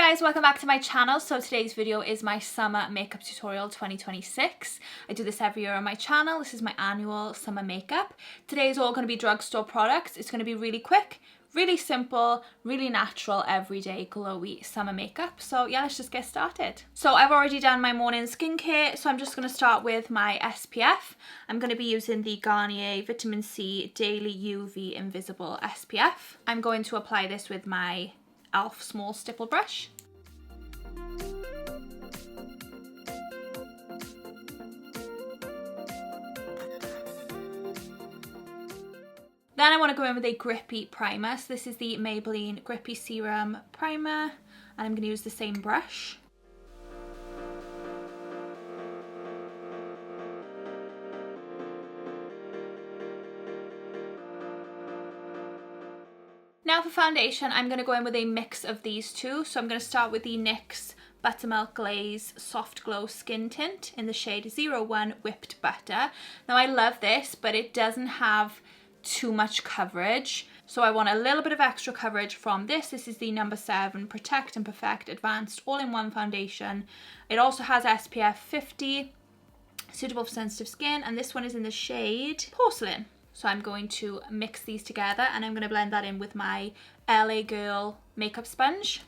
guys, welcome back to my channel. So today's video is my summer makeup tutorial 2026. I do this every year on my channel. This is my annual summer makeup. Today is all going to be drugstore products. It's going to be really quick, really simple, really natural, everyday glowy summer makeup. So yeah, let's just get started. So I've already done my morning skincare, so I'm just going to start with my SPF. I'm going to be using the Garnier Vitamin C Daily UV Invisible SPF. I'm going to apply this with my e.l.f. small stipple brush. Then I want to go in with a grippy primer. So this is the Maybelline Grippy Serum Primer, and I'm going to use the same brush. Now for foundation, I'm going to go in with a mix of these two. So I'm going to start with the NYX Buttermilk Glaze Soft Glow Skin Tint in the shade 01 Whipped Butter. Now I love this, but it doesn't have too much coverage. So I want a little bit of extra coverage from this. This is the number 7 Protect and Perfect Advanced All-in-One Foundation. It also has SPF 50, suitable for sensitive skin, and this one is in the shade Porcelain. So I'm going to mix these together and I'm going to blend that in with my LA Girl makeup sponge.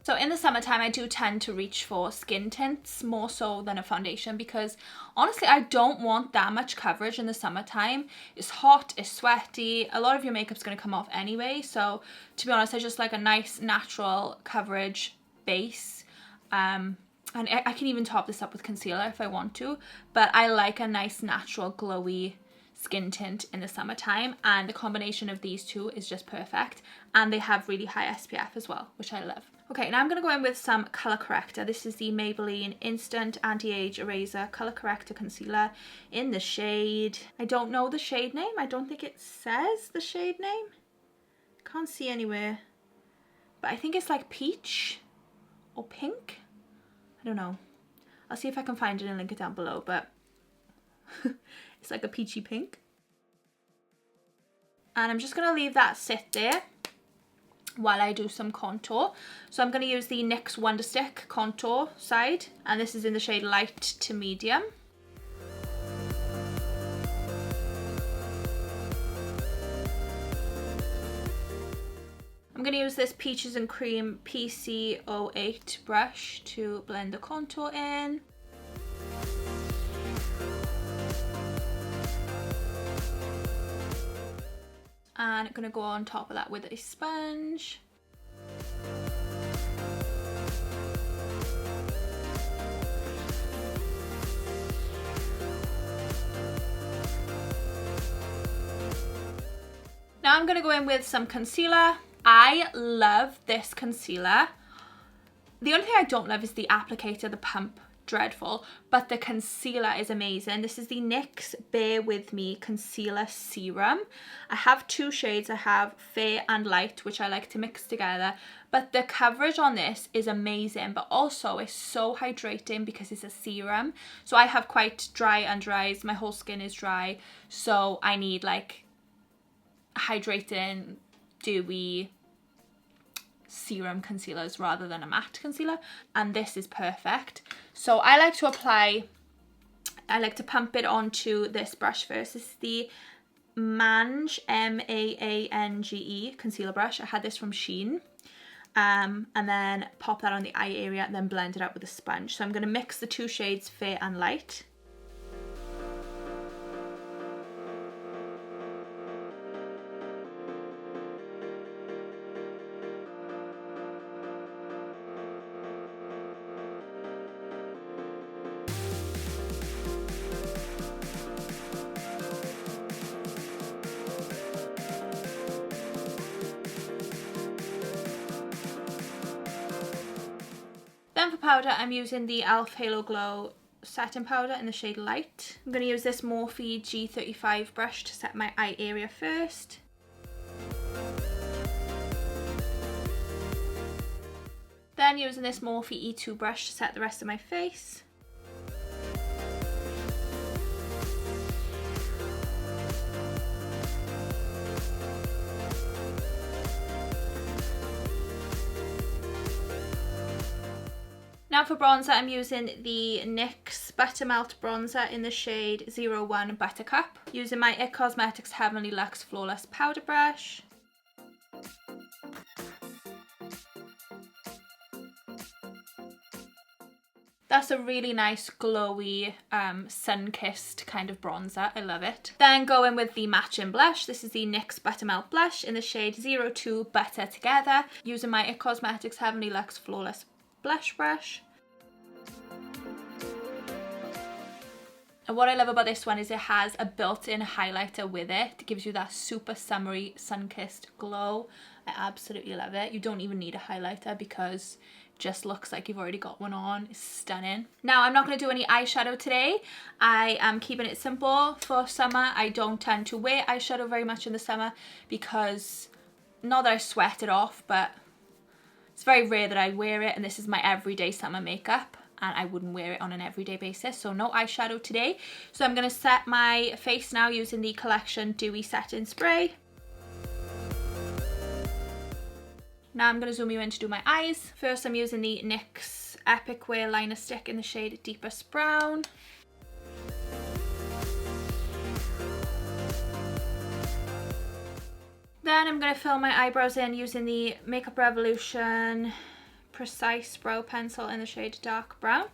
So in the summertime, I do tend to reach for skin tints more so than a foundation because honestly, I don't want that much coverage in the summertime. It's hot, it's sweaty, a lot of your makeup's going to come off anyway. So to be honest, I just like a nice natural coverage base. And I can even top this up with concealer if I want to, but I like a nice natural glowy skin tint in the summertime, and the combination of these two is just perfect, and they have really high SPF as well, which I love. Okay, now I'm going to go in with some colour corrector. This is the Maybelline Instant Anti-Age Eraser Colour Corrector Concealer in the shade, I don't know the shade name, I don't think it says the shade name, can't see anywhere, but I think it's like peach or pink, I don't know, I'll see if I can find it and link it down below, but it's like a peachy pink. And I'm just going to leave that sit there while I do some contour. So I'm going to use the NYX Wonder Stick contour side, and this is in the shade light to medium. I'm going to use this Peaches and Cream PC08 brush to blend the contour in. And I'm going to go on top of that with a sponge. Now I'm going to go in with some concealer. I love this concealer. The only thing I don't love is the applicator, the pump. Dreadful, but the concealer is amazing. This is the NYX Bear With Me Concealer Serum. I have two shades. I have Fair and Light, which I like to mix together, but the coverage on this is amazing, but also it's so hydrating because it's a serum. So I have quite dry under eyes, my whole skin is dry, so I need like hydrating, dewy serum concealers rather than a matte concealer, and this is perfect. So I like to pump it onto this brush first. This is the Maange, M-A-A-N-G-E concealer brush. I had this from Shein, and then pop that on the eye area and then blend it out with a sponge. So I'm going to mix the two shades Fair and Light. Then for powder, I'm using the e.l.f. Halo Glow setting powder in the shade Light. I'm going to use this Morphe G35 brush to set my eye area first. Then using this Morphe E2 brush to set the rest of my face. Now for bronzer, I'm using the NYX Buttermelt bronzer in the shade 01 Buttercup, using my IT Cosmetics Heavenly Luxe Flawless Powder Brush. That's a really nice glowy sun-kissed kind of bronzer. I love it. Then going with the matching blush. This is the NYX Buttermelt blush in the shade 02 Butter Together, using my IT Cosmetics Heavenly Luxe Flawless Blush Brush. And what I love about this one is it has a built-in highlighter with it. It gives you that super summery, sun-kissed glow. I absolutely love it. You don't even need a highlighter because it just looks like you've already got one on. It's stunning. Now, I'm not going to do any eyeshadow today. I am keeping it simple for summer. I don't tend to wear eyeshadow very much in the summer because, not that I sweat it off, but it's very rare that I wear it, and this is my everyday summer makeup. And I wouldn't wear it on an everyday basis, so no eyeshadow today. So I'm going to set my face now using the Collection Dewy Setting Spray. Now I'm going to zoom you in to do my eyes. First I'm using the NYX Epic Wear Liner Stick in the shade Deepest Brown. Then I'm going to fill my eyebrows in using the Makeup Revolution Precise Brow Pencil in the shade Dark Brown.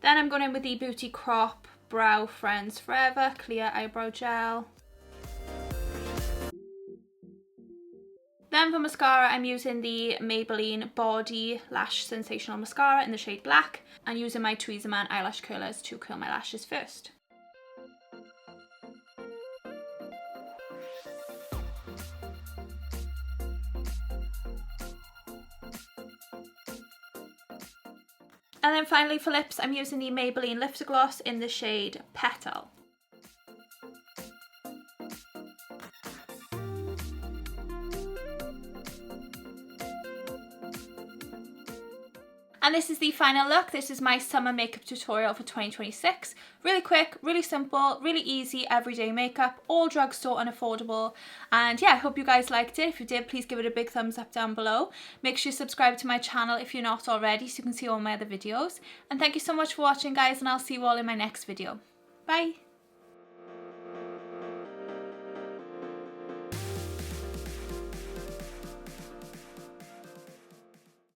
Then I'm going in with the Beauty Crop Brow Friends Forever Clear Eyebrow Gel. Then for mascara, I'm using the Maybelline Body Lash Sensational Mascara in the shade Black, and using my Tweezerman eyelash curlers to curl my lashes first. And then finally for lips, I'm using the Maybelline Lifter Gloss in the shade Petal. And this is the final look. This is my summer makeup tutorial for 2026. Really quick, really simple, really easy everyday makeup, all drugstore and affordable. And yeah, I hope you guys liked it. If you did, please give it a big thumbs up down below. Make sure you subscribe to my channel if you're not already so you can see all my other videos. And thank you so much for watching, guys, and I'll see you all in my next video. Bye!